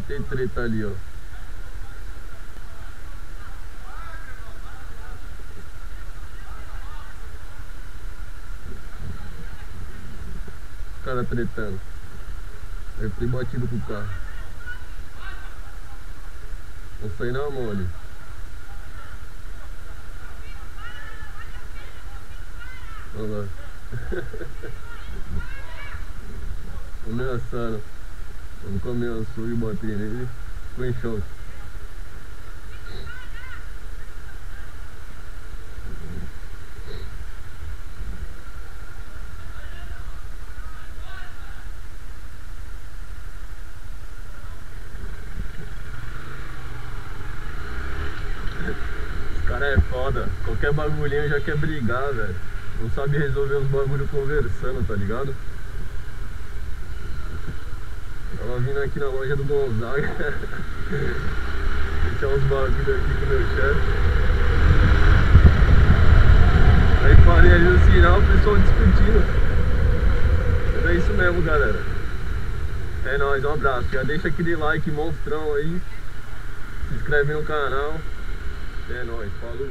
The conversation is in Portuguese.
Tem treta ali, ó. Os caras tretando. Deve ter batido com o carro. Vou sair na mão ali. Olha lá. Ameaçaram. Nunca ameaçou e bater nele. Ficou em choque. Os caras é foda. Qualquer bagulhinho já quer brigar, velho. Não sabe resolver os bagulhos conversando, tá ligado? Tava vindo aqui na loja do Gonzaga. Deixar uns bagulhos aqui com o meu chefe. Aí parei ali no sinal, o pessoal discutindo. Mas é isso mesmo, galera. É nóis, um abraço. Já deixa aquele like monstrão aí. Se inscreve no canal. É nóis, falou.